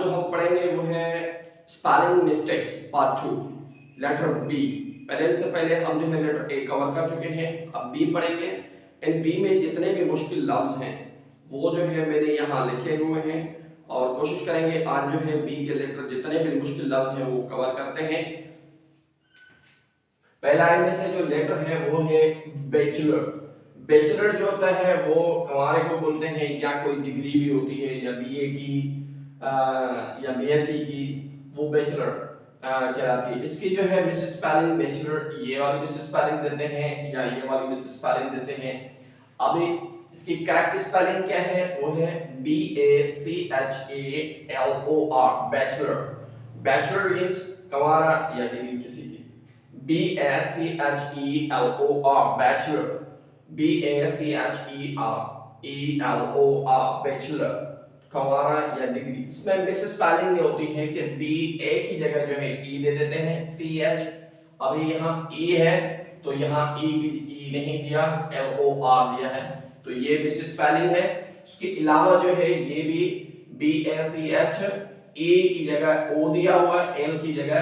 जो हम पढ़ेंगे वो है spelling mistakes part 2, letter B. से पहले हम जो है लेटर ए कवर कर चुके हैं, अब बी पढ़ेंगे। इन बी में जितने भी मुश्किल लफ्ज हैं वो जो है मैंने यहाँ लिखे हुए हैं और कोशिश करेंगे आज जो है बी के लेटर जितने भी मुश्किल लफ्ज हैं वो कवर करते हैं। पहला इनमें से जो लेटर है वो है बैचलर। बैचलर जो होता है वो हमारे को बोलते हैं, या कोई डिग्री भी होती है या बीए की या बीएससी की, वो बैचलर कहलाती है। इसकी जो है मिसेस स्पेलिंग बैचलर, ये वाली मिसेस स्पेलिंग देते हैं या ये वाली मिसेस स्पेलिंग देते हैं। अभी इसकी करेक्ट स्पेलिंग क्या है, वो है BACHALOR, बैचलर। बैचलर मींस हमारा या डिग्री किसी की। BACHELOR, bachelor. BACHELOR, बैचलर, हमारा या डिग्री। इसमें मिसेस स्पेलिंग ये होती है कि बी ए की जगह जो है ई दे देते हैं, CH। अभी यहाँ ई है तो यहाँ ई नहीं दिया, LOR दिया है, तो ये मिसेस स्पेलिंग है। उसके अलावा जो है ये भी BACH, ई की जगह ओ दिया हुआ है, एल की जगह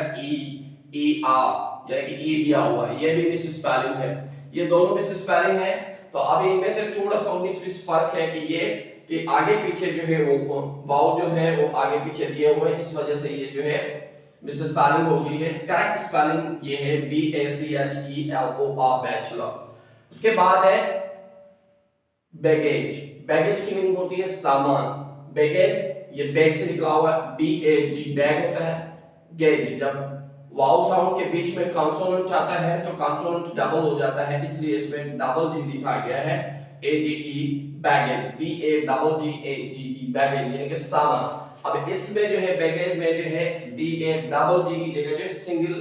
ER यानी कि ई दिया हुआ है, ये भी मिसेस स्पेलिंग है। ये दोनों मिसेस स्पेलिंग है। तो अब इनमें से थोड़ा सा 19-20 फर्क है कि ये कि आगे पीछे जो है वो वाउ जो है वो आगे पीछे दिए हुए हैं, इस वजह से ये जो है मिसेस स्पेलिंग हो गई है। करेक्ट स्पेलिंग ये है BACHELOR, बैचलर। उसके बाद है बैगेज। बैगेज की मीनिंग होती है सामान। बैगेज ये बैग से निकला हुआ है, BAG बैग होता है। गेज, जब वाउ साउंड के बीच में कॉन्सोनेंट आता है तो कॉन्सोनेंट डबल हो जाता है, इसलिए इसमें डबल जी लिखा गया है, AGE बैगेज, BAGGE बैगेज यानी कि सामान। अब इसमें जो है बैगेज में जो है BAGG की जगह जो है सिंगल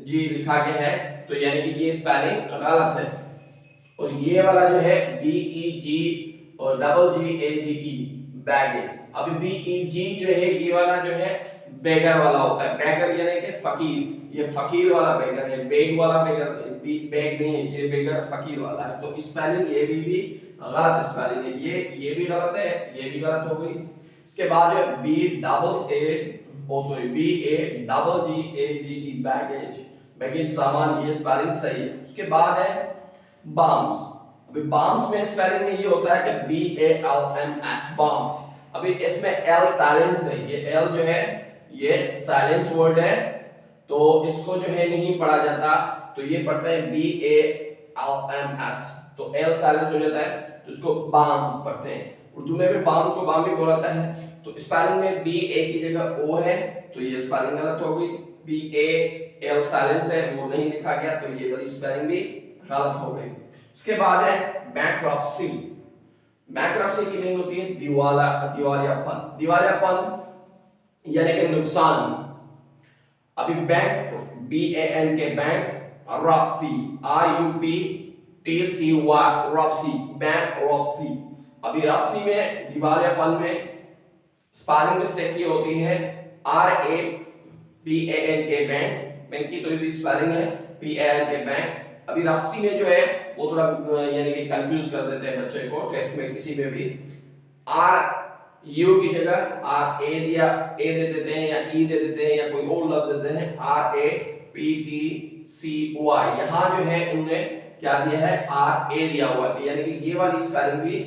जी लिखा गया है, तो यानी कि ये स्पेलिंग गलत है। और ये वाला जो है BEG और GGE बैगेज। अब BEG जो है ये वाला जो है बेगर वाला होता है। बेगर यानी कि फकीर, ये फकीर वाला बेगर है, बेग वाला बेगर, बेग नहीं है, ये बेगर फकीर वाला है। तो स्पेलिंग ये भी गलत स्पेलिंग है, ये भी गलत है, ये भी गलत हो गई। इसके बाद जो BAGGE बैगेज, बैगेज सामान, ये स्पेलिंग सही है। उसके बाद है बाम्स। अभी बाम्स में स्पेलिंग में ये होता है कि BALMS, बाम्स। अभी इसमें L साइलेंस है, ये L जो है ये साइलेंस वर्ड है, तो इसको जो है नहीं पढ़ा जाता, तो ये पढ़ता है BALMS, तो L साइलेंस हो जाता है, तो इसको बाम पढ़ते हैं। उर्दू में भी बाम को बाम ही बोला जाता है। तो स्पेलिंग में BA की जगह O है, तो ये स्पेलिंग गलत हो गई। BAL साइलेंस है, वो नहीं लिखा गया, तो ये वाली स्पेलिंग भी गलत हो गई। उसके बाद है बैंक्रप्सी। बैंक्रप्सी की मीनिंग होती है दिवालियापन। दिवालियापन यानी कि नुकसान। अभी बैंक, BAN के बैंक, रॉप्सी, RUPTCY, रॉप्सी, बैंक्रप्सी। अभी रॉप्सी में दिवालियापन में स्पेलिंग मिस्टेक ये होती है, RAPAN के बैंक, बैंक की तो इसी स्पेलिंग है PAN के बैंक। अभी रॉप्सी में जो है वो थोड़ा यानी कि कंफ्यूज कर देते हैं बच्चे को, टेस्ट में किसी में भी RU की जगह RA दिया, A दे देते हैं या E दे देते हैं या कोई और लफ्ज देते हैं, RAPTCY। यहाँ जो है इन्होंने क्या दिया है, RA दिया हुआ है, यानी कि ये वाली स्पेलिंग भी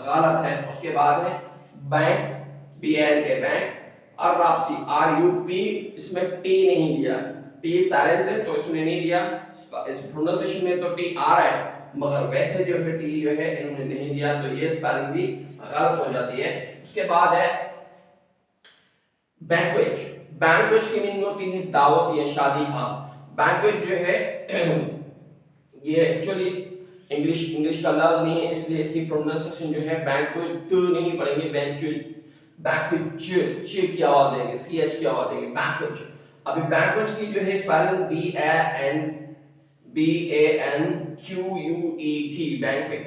गलत है। उसके बाद है बैंक, BAN के बैंक, और रॉप्सी, RUP, इसमें T नहीं दिया, T साइलेंस है तो इसमें नहीं दिया। इस प्रोनाउंसिएशन में तो T आ रहा है, मगर वैसे जो है T जो है इन्होंने नहीं दिया, तो ये स्पेलिंग भी गलत हो जाती है। उसके बाद है बैंक्वेट। बैंक्वेट की मीनिंग होती है दावत या शादी हाल। बैंक्वेट जो है ये एक्चुअली इंग्लिश का लफ्ज नहीं है, इसलिए इसकी प्रोनाउंसिएशन जो है बैंक्वेट नहीं पढ़ेंगे, बैंक्वेट, बैंक्वेट च की आवाज देंगे, CH की आवाज देंगे, बैंक्वेट। अभी बैंक्वेट की जो है spelling BANQUET, banquet,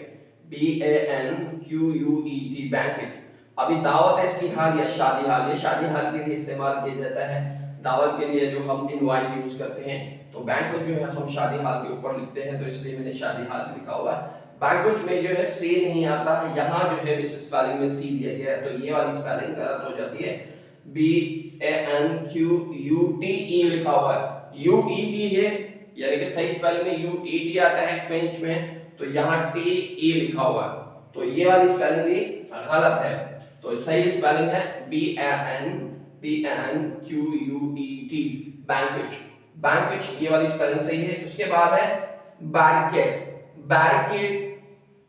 BANQUET, banquet. अभी दावत है इसकी हाल या शादी हाल, ये शादी हाल के लिए इस्तेमाल किया जाता है, दावत के लिए जो हम इनवाइट यूज करते हैं, तो बैंक्वेट जो है हम शादी हाल के ऊपर लिखते हैं, तो इसलिए मैंने शादी हाल लिखा हुआ है। बैंक्वेट में जो है C नहीं आता, यहाँ जो है इस स्पेलिंग में C दिया गया है, तो ये वाली स्पेलिंग गलत हो जाती है। BANQUTE लिखा हुआ है, UET है, यानी कि सही स्पेलिंग में UET आता है बेंच में, तो यहाँ TE लिखा हुआ है, तो ये वाली स्पेलिंग भी गलत है। तो सही स्पेलिंग है BANQUET, बैंक्वेट। बैंक्वेट ये वाली स्पेलिंग सही है। उसके बाद है बैरिकेड। बैरिकेड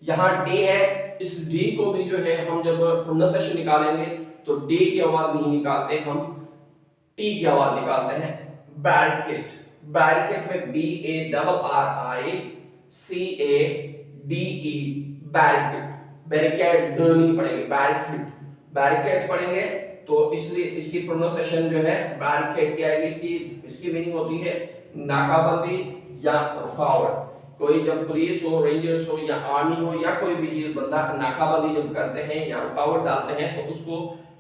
यहाँ डी है, इस डी को भी जो है हम जब प्रोनाउंसिएशन निकालेंगे तो डी की आवाज नहीं निकालते, हम टी की आवाज निकालते हैं। बैरिकेड, बैरिकेड में BARRICADE, बैरिकेड। बैरिकेड नहीं पढ़ेंगे, बैरिकेड, बैरिकेड पढ़ेंगे, तो इसलिए इसकी प्रोनाउंसिएशन जो है बैरिकेड क्या है, इसकी मीनिंग होती है नाकाबंदी या रुकावट। कोई जब पुलिस हो, रेंजर्स हो या आर्मी हो या कोई भी चीज बंदा नाकाबंदी जब करते हैं या रुकावट डालते हैं तो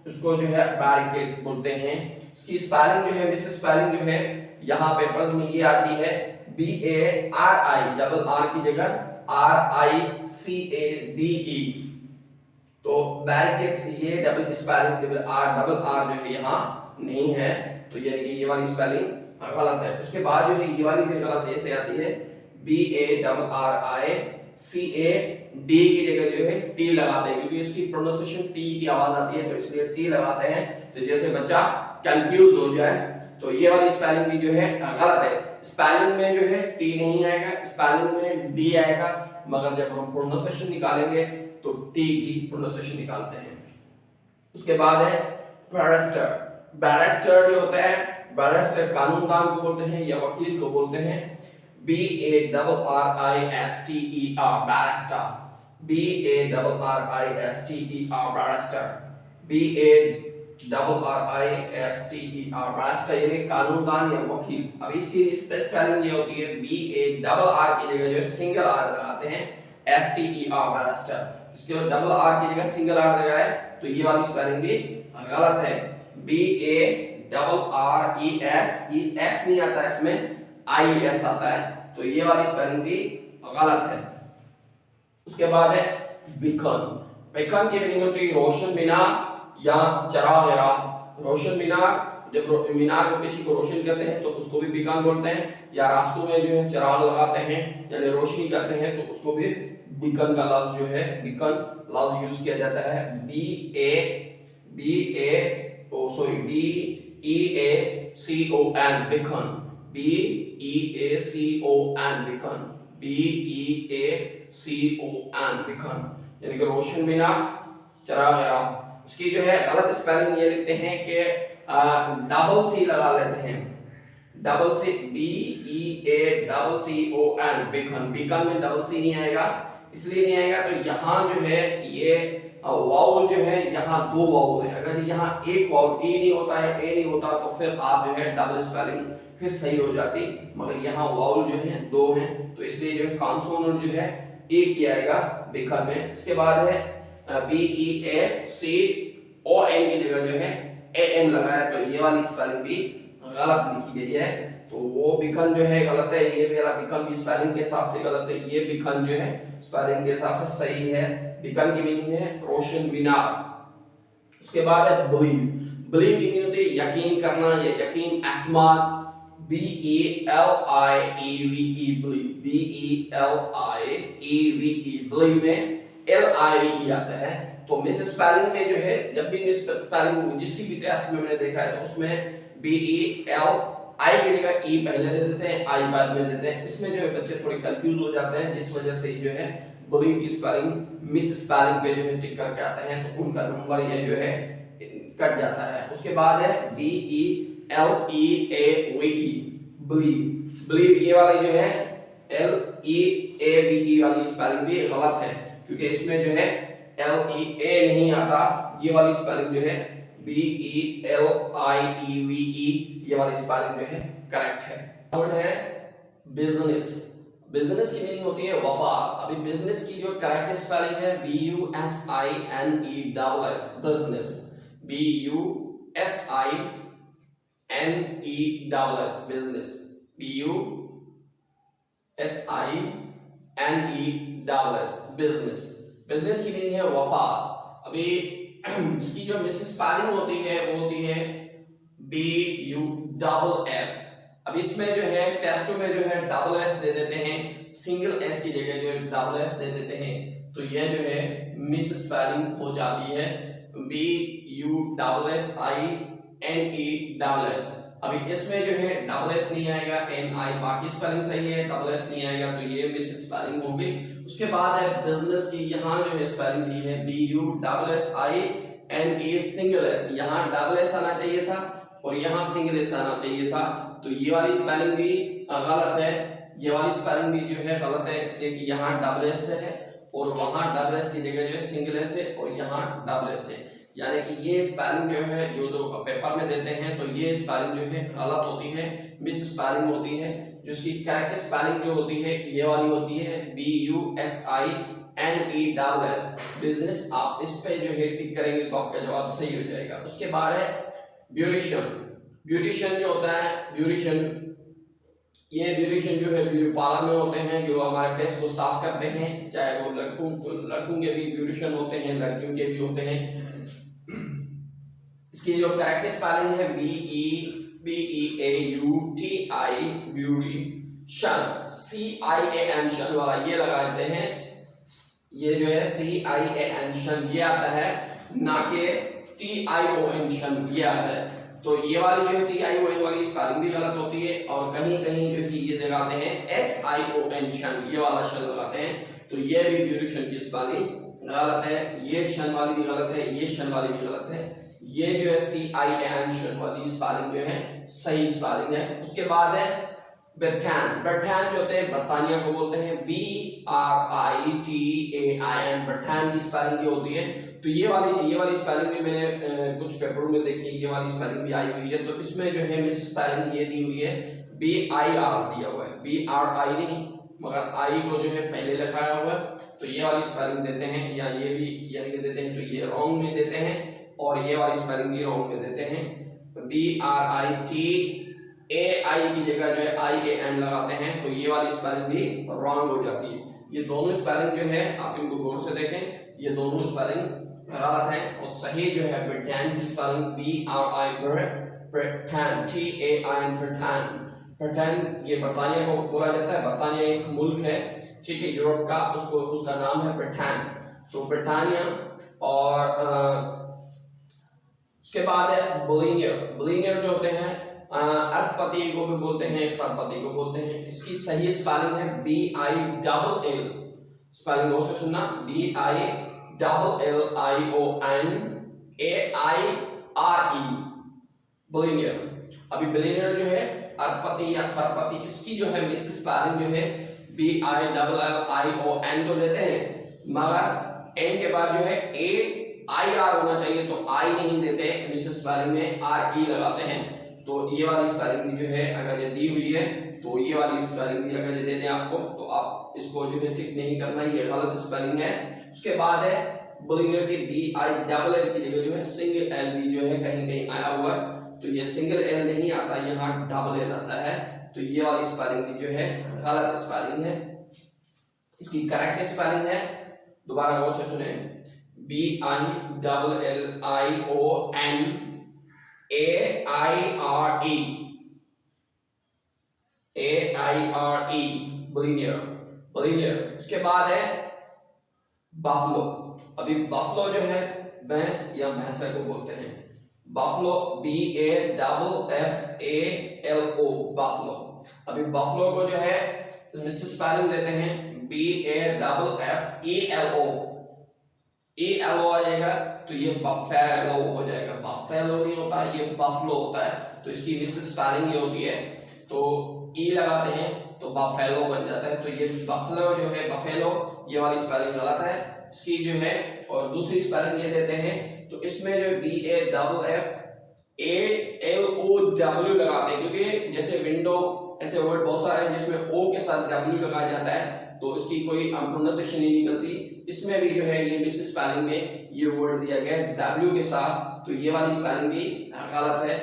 उसको जो है बैरिकेड बोलते हैं। इसकी स्पेलिंग जो है, मिस स्पेलिंग जो है यहाँ पेपर में ये आती है BARI, डबल आर की जगह RICADE। तो बैरिकेड ये डबल स्पेलिंग डबल आर जो है यहाँ नहीं है, तो यानी कि ये वाली स्पेलिंग गलत है। उसके बाद जो है ये वाली भी गलत ऐसे आती है BARRICAD की जगह जो है टी लगाते हैं, क्योंकि इसकी प्रोनाउंसिएशन टी की आवाज आती है तो इसलिए टी लगाते हैं, तो जैसे बच्चा कंफ्यूज हो जाए। तो ये वाली स्पेलिंग भी जो है गलत है। स्पेलिंग में जो है टी नहीं आएगा, स्पेलिंग में डी आएगा, मगर जब हम प्रोनाउंसिएशन निकालेंगे तो टी की प्रोनाउंसिएशन निकालते हैं। उसके बाद है बैरिस्टर। बैरिस्टर जो होता है, बैरिस्टर कानूनदान को बोलते हैं या वकील को बोलते हैं। BARRISTER, barrister. BARRISTER, barrister. Barrister यानी कानूनदान या वकील। अब इसकी स्पेलिंग ये होती है BARR की जगह जो सिंगल आर लगाते हैं STER, बैरिस्टर। इसके बाद डबल आर की जगह सिंगल आर लगाए तो ये वाली स्पेलिंग भी गलत है। BARRES, ES नहीं आता इसमें, IES आता है, तो ये वाली स्पेलिंग भी गलत है। उसके बाद है बीकन। बीकन की मीनिंग होती है रोशन मीनार या चराग राह। रोशन मीनार, जब मीनार को किसी को रोशन करते हैं तो उसको भी बीकन बोलते हैं, या रास्तों में जो है चराग लगाते हैं यानी रोशनी करते हैं तो उसको भी बीकन का लफ्ज जो है, बीकन लफ्ज यूज किया जाता है। BEACON, beacon. BEACON, beacon. BEACON, beacon यानी कि रोशन मीनार, चराग राह। इसकी जो है गलत स्पेलिंग ये लिखते हैं कि डबल सी लगा लेते हैं, double C, BEACCON, beacon. Beacon में डबल सी नहीं आएगा, इसलिए नहीं आएगा तो यहाँ जो है ये वाउल जो है, यहाँ दो वाउल है। अगर यहाँ एक वाउल ए नहीं होता है, ए नहीं होता तो फिर आप जो है डबल स्पेलिंग फिर सही हो जाती, मगर यहाँ वाउल जो है दो हैं तो इसलिए जो है कॉन्सोनेंट जो है एक ही आएगा बीकन में। इसके बाद है BEACON की जगह जो है AN लगाया, तो ये वाली स्पेलिंग भी गलत लिखी गई है, तो वो बीकन जो है गलत है। ये वाला बीकन भी स्पेलिंग के हिसाब से गलत है, ये बीकन जो है स्पेलिंग के हिसाब से सही है। बीकन की मीनिंग है रोशन मीनार। उसके बाद है बिलीव। बिलीव की मीनिंग होती है यकीन करना या यकीन, एतमाद। BELIEVE, believe. BELIEVE, बिलीव में LIVE आता है। तो मिस स्पेलिंग में जो है, जब भी मिस स्पेलिंग जिस भी टेस्ट में मैंने देखा है तो उसमें BELI की जगह E पहले दे देते हैं, I बाद में देते हैं। इसमें जो है बच्चे थोड़े कंफ्यूज हो जाते हैं, जिस वजह से जो है बिलीव की स्पेलिंग मिस स्पेलिंग पे जो है टिक करके आते हैं, तो उनका नंबर ये जो है कट जाता है। उसके बाद है BELEAVE, बिलीव। बिलीव ये वाली जो है LEAVE वाली स्पेलिंग भी गलत है, क्योंकि इसमें जो है LEA नहीं आता, ये वाली स्पेलिंग जो है BELIEVE, ये वाली स्पेलिंग जो है करेक्ट है। और है बिजनेस। बिजनेस की मीनिंग होती है व्यापार। अभी बिजनेस की जो करेक्ट स्पेलिंग है BUSINESS, business. BUSINESS, business. BUSINESS, business. Business की मीनिंग है व्यापार। अभी इसकी जो मिस स्पेलिंग होती है वो होती है BUSS। अब इसमें जो है टेस्ट में जो है डबल एस दे देते हैं, सिंगल एस की जगह जो है डबल एस दे देते हैं, तो ये जो है मिस स्पेलिंग हो जाती है BUSSINE। अभी इसमें जो है डबल एस नहीं आएगा, NI, बाकी स्पेलिंग सही है, डबल एस नहीं आएगा, तो ये मिस स्पेलिंग होगी। उसके बाद है बिजनेस की, यहाँ जो है स्पेलिंग दी है BUSSINE सिंगल एस, यहाँ डबल एस आना चाहिए था और यहाँ सिंगल एस आना चाहिए था, तो ये वाली स्पेलिंग भी गलत है, ये वाली स्पेलिंग भी जो है गलत है, इसलिए कि यहाँ डबल एस है और वहां डबल एस की जगह जो है सिंगल एस है और यहाँ डबल एस है, यानी कि ये स्पेलिंग जो है जो पेपर में देते हैं तो ये स्पेलिंग जो है गलत होती है, मिस स्पेलिंग होती है। जो इसकी करेक्ट स्पेलिंग जो होती है ये वाली होती है BUSINE बिजनेस। आप इस पे जो है टिक करेंगे तो आपका जवाब सही हो जाएगा। उसके बाद है ब्यूटिशियन। ब्यूटिशियन जो होता है, ब्यूटिशियन, ये ब्यूटिशियन जो है ब्यूटी पार्लर में होते हैं, जो हमारे फेस को साफ करते हैं, चाहे वो लड़कों के भी ब्यूटिशियन होते हैं, लड़कियों के भी होते हैं। इसकी जो करेक्ट स्पेलिंग है BEAUTI ब्यूटिशियन, CIAN शन वाला ये लगा देते हैं, ये जो है CIAN शन ये आता है, ना कि TION शन ये आता है। तो ये वाली जो है TION वाली स्पेलिंग भी गलत होती है और कहीं कहीं जो है ये लगाते हैं SION शन, ये वाला शन लगाते हैं, तो ये भी ब्यूटिशियन की स्पेलिंग गलत है, ये शन वाली भी गलत है, ये शन वाली भी गलत है, ये जो है CIAN शन वाली स्पेलिंग जो है सही स्पेलिंग है। उसके बाद है ब्रिटान। ब्रिटान जो होते हैं बर्तानिया को बोलते हैं, BRITAIN, ब्रिटान की स्पेलिंग ये होती है। तो ये वाली स्पेलिंग भी मैंने कुछ पेपरों में देखी, ये वाली स्पेलिंग भी आई हुई है, तो इसमें जो है मिस स्पेलिंग ये दी हुई है, BIR दिया हुआ है, BRI नहीं, मगर आई को जो है पहले लिखाया हुआ है, तो ये वाली स्पेलिंग देते हैं, या ये भी यानी कि देते हैं, तो ये रॉन्ग में देते हैं और ये वाली स्पेलिंग भी रॉन्ग में देते हैं। BRITAI की जगह जो है IAN लगाते हैं, तो ये वाली स्पेलिंग भी रॉन्ग हो जाती है। ये दोनों स्पेलिंग जो है आप इनको गौर से देखें, ये दोनों स्पेलिंग गलत है और सही जो है ब्रिटेन की स्पेलिंग ब्रिटेन, ब्रिटेन, ये बर्तानिया को बोला जाता है, बर्तानिया एक मुल्क है, ठीक है, यूरोप का, उसका नाम है ब्रिटेन, तो ब्रिटानिया। और उसके बाद है बुलिनियर। बुलिनियर जो होते हैं अरबपति को भी बोलते हैं, खरपति को बोलते हैं, इसकी सही स्पेलिंग है BILL, स्पेलिंग से सुनना, BILLIONAIRE, बुलिनियर। अभी बिलियनियर जो है अरबपति या खरपति, इसकी जो है मिस स्पेलिंग जो है BILLION तो लेते हैं, मगर एन के बाद जो है AIR होना चाहिए, तो आई नहीं देते, मिस स्पेलिंग में RE लगाते हैं। तो ये वाली स्पेलिंग जो है अगर ये दी हुई है, तो ये वाली स्पेलिंग भी अगर ये दे दें आपको, तो आप इसको जो है टिक नहीं करना, ये गलत स्पेलिंग है। उसके बाद है बुलिनियर की BILL की जगह जो है सिंगल L भी जो है कहीं कहीं आया हुआ है, तो ये सिंगल L नहीं आता, यहाँ डबल L आता है, तो ये वाली स्पेलिंग जो है गलत स्पेलिंग है। इसकी करेक्ट स्पेलिंग है, दोबारा गौर से सुने, BILLIONAIRE बुलिनियर। उसके बाद है बफलो। अभी बफलो जो है भैंस या भैंसा को बोलते हैं, बफलो, BAFFALO, बफलो। अभी बफलो को जो है इसमें स्पेलिंग देते हैं BAFFELO, ELO आ जाएगा, तो ये बफेलो हो जाएगा, बफेलो नहीं होता, ये बफलो होता है, तो इसकी मिस स्पेलिंग ये होती है, तो ई लगाते हैं तो बफेलो बन जाता है, तो ये बफलो जो है बफेलो, ये वाली स्पेलिंग गलत है इसकी जो है। और दूसरी स्पेलिंग ये देते हैं, तो इसमें जो BAFFALOW लगाते हैं, क्योंकि जैसे विंडो, ऐसे वर्ड बहुत सारे हैं जिसमें O के साथ W लगाया जाता है, तो उसकी कोई प्रोनाउंसिएशन नहीं निकलती। इसमें भी जो है ये मिस स्पेलिंग में ये वर्ड दिया गया है W के साथ, तो ये वाली स्पेलिंग भी गलत है,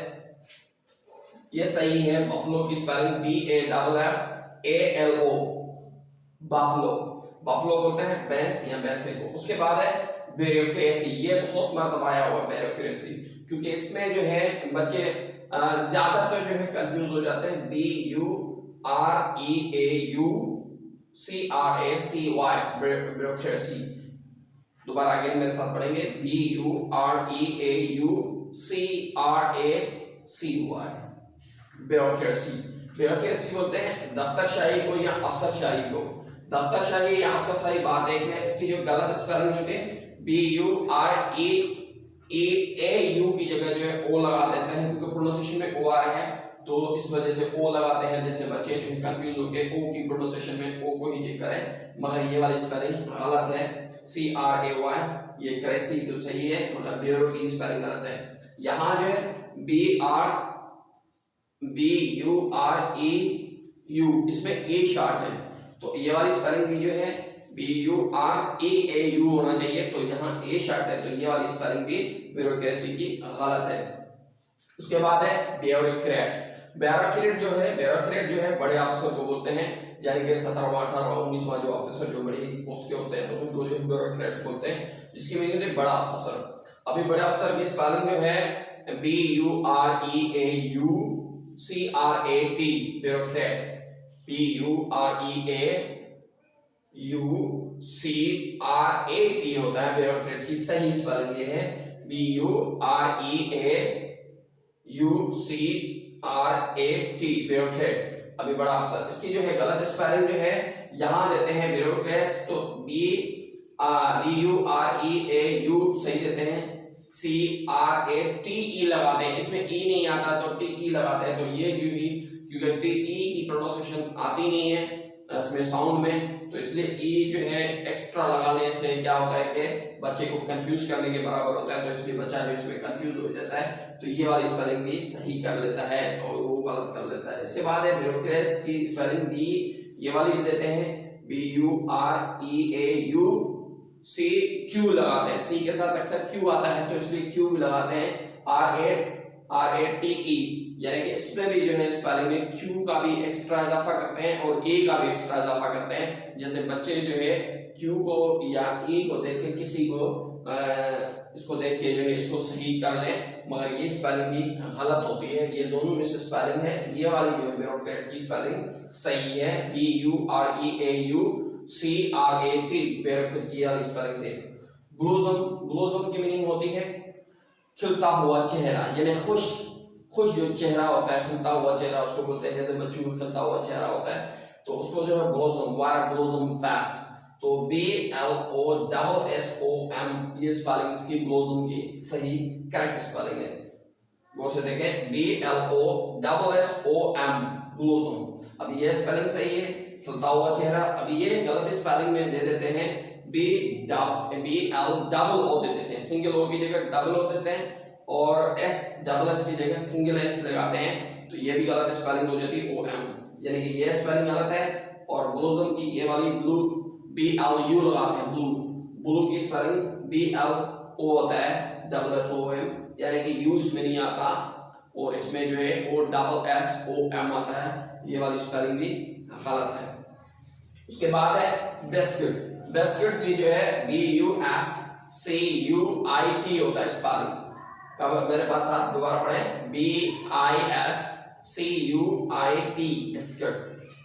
ये सही है। बफलो की स्पेलिंग BAFFALO, बफलो, बफलो बोलते हैं भैंस या भैंसे को। उसके बाद है ब्यूरोक्रेसी, ये बहुत मर्तबा आया हुआ ब्यूरोक्रेसी, क्योंकि इसमें जो है बच्चे ज्यादातर जो है कंफ्यूज हो जाते हैं। BUREAUCRACY bureaucracy. दोबारा अगेन मेरे साथ पढ़ेंगे, BUREAUCRACY ब्यूरोक्रेसी। ब्यूरोक्रेसी बोलते हैं दफ्तरशाही को या अफसरशाही को। दफ्तरशाही या अफसरशाही बात एक है, इसकी जो गलत स्पेलिंग होती है BUREAU की जगह जो है ओ लगा देते हैं, क्योंकि प्रोनाउंसिएशन में ओ आ रहा है तो इस वजह से ओ लगाते हैं, जैसे बच्चे जो है कंफ्यूज होकर ओ की प्रोनाउंसिएशन में ओ को ही चेक करें, मगर ये वाली स्पेलिंग गलत है। CRAY ये क्रेसी तो सही है, मगर ब्यूरो की स्पेलिंग गलत है। यहाँ जो है BUREU इसमें ए शार्ट है, तो ये वाली स्पेलिंग भी जो है BUREAU होना चाहिए, तो यहाँ ए शार्ट है, तो ये वाली स्पेलिंग भी ब्यूरोक्रेसी की गलत है। उसके बाद है ब्यूरोक्रेट। ब्यूरोक्रेट जो है बड़े अफसर को बोलते हैं, यानी कि 17वां 18वां 19वां जो ऑफिसर जो बड़ी पोस्ट के होते हैं तो उनको जो ब्यूरोक्रेट्स बोलते हैं, जिसकी मीनिंग है बड़ा अफसर। अभी बड़े अफसर की स्पेलिंग जो है BUREAUCRAT ब्यूरोक्रेट। BUREAUCRAT होता है ब्यूरोक्रेट की सही स्पेलिंग ये है BUREAUCRAT ब्यूरोक्रेट। अभी बड़ा अफसर, इसकी जो है गलत स्पेलिंग जो है यहां देते हैं ब्यूरोक्रेट्स, तो BUREAU सही देते हैं, CRATE लगाते हैं, इसमें ई नहीं आता तो TE लगाते हैं, तो ये क्योंकि TE की प्रोनाउंसिएशन आती नहीं है इसमें साउंड में, तो इसलिए ई जो है एक्स्ट्रा लगाने से क्या होता है कि बच्चे को कंफ्यूज करने के बराबर होता है, तो इसलिए बच्चा जो इसमें कंफ्यूज हो जाता है, तो ये वाली स्पेलिंग भी सही कर लेता है और वो गलत कर लेता है। इसके बाद है ब्यूरोक्रेट की स्पेलिंग भी ये वाली भी देते हैं BUREAUCQ लगाते हैं, सी के साथ अक्सर क्यू आता है तो इसलिए क्यू भी लगाते हैं, RATE, यानी कि इसमें भी जो है स्पेलिंग में क्यू का भी एक्स्ट्रा इजाफा करते हैं और ए का भी एक्स्ट्रा इजाफा करते हैं। जैसे बच्चे जो है क्यू को या ई को देख के किसी को इसको देख के जो है इसको सही कर लें, मगर ये स्पेलिंग भी गलत होती है। ये दोनों में से स्पेलिंग है, ये वाली जो है ब्यूरोक्रेट की स्पेलिंग सही है, BUREAUCRAT ब्यूरोक्रेट की वाली स्पेलिंग से। ब्लूजम की मीनिंग होती है खिलता हुआ चेहरा, यानी खुश जो चेहरा होता है, खिलता हुआ चेहरा उसको बोलते हैं। जैसे बच्चों को खिलता हुआ चेहरा होता है तो उसको जो है ब्लॉसम फैक्स, तो BLOSSOM ये स्पेलिंग इसकी ब्लॉसम की सही करेक्ट स्पेलिंग है। वो से देखें BLOSSOM ब्लॉसम। अभी ये स्पेलिंग सही है खिलता हुआ चेहरा। अभी ये गलत स्पेलिंग में दे देते हैं BL डबल ओ दे देते हैं, सिंगल ओ की जगह डबल ओ देते हैं और S डबल S की जगह सिंगल S लगाते हैं, तो ये भी गलत स्पेलिंग हो जाती है OM, यानी कि ये स्पेलिंग गलत है। और ब्लूजम की ये वाली BLU लगाते हैं, ब्लू की स्पेलिंग BLO होता है डबल SOM, यानी कि U इसमें नहीं आता और इसमें जो है O डबल SOM आता है, ये वाली स्पेलिंग भी गलत है। उसके बाद है बिस्किट की जो है BUSCUIT होता है स्पेलिंग। अब मेरे पास आप दोबारा पढ़ें BISCUIT बिस्किट,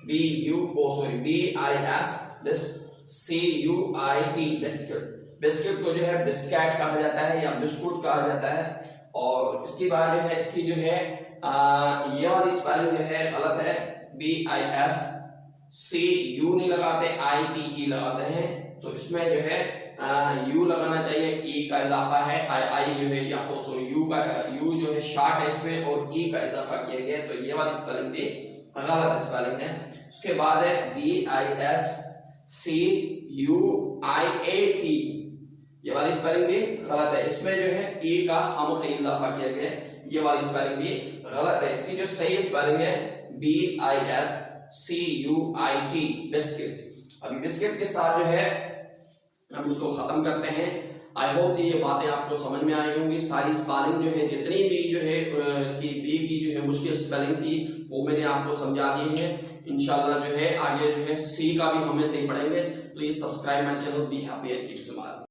BISCUIT बिस्किट को जो है बिस्केट कहा जाता है या बिस्कुट कहा जाता है। और इसकी बात जो है इसकी जो है ये वाली स्पेलिंग जो है गलत है, BISCU नहीं लगाते, ITE लगाते हैं, तो इसमें जो है यू लगाना चाहिए, ई का इजाफा है, आई जो है या यू जो है शॉर्ट है इसमें और ई का इजाफा किया गया, तो ये वाली स्पेलिंग भी गलत स्पेलिंग है। उसके बाद है BISCUIAT, ये वाली स्पेलिंग भी गलत है, इसमें जो है ई का खामखा इजाफा किया गया, ये वाली स्पेलिंग भी गलत है। इसकी जो सही स्पेलिंग है BISCUIT बिस्किट। अभी बिस्किट के साथ जो है हम इसको खत्म करते हैं। आई होप ये बातें आपको समझ में आई होंगी। सारी स्पेलिंग जो है जितनी भी जो है इसकी बी की जो है मुश्किल स्पेलिंग थी वो मैंने आपको समझा दी है। इंशाल्लाह जो है आगे जो है सी का भी हम ऐसे ही पढ़ेंगे। Please subscribe my channel, be happy and keep smiling.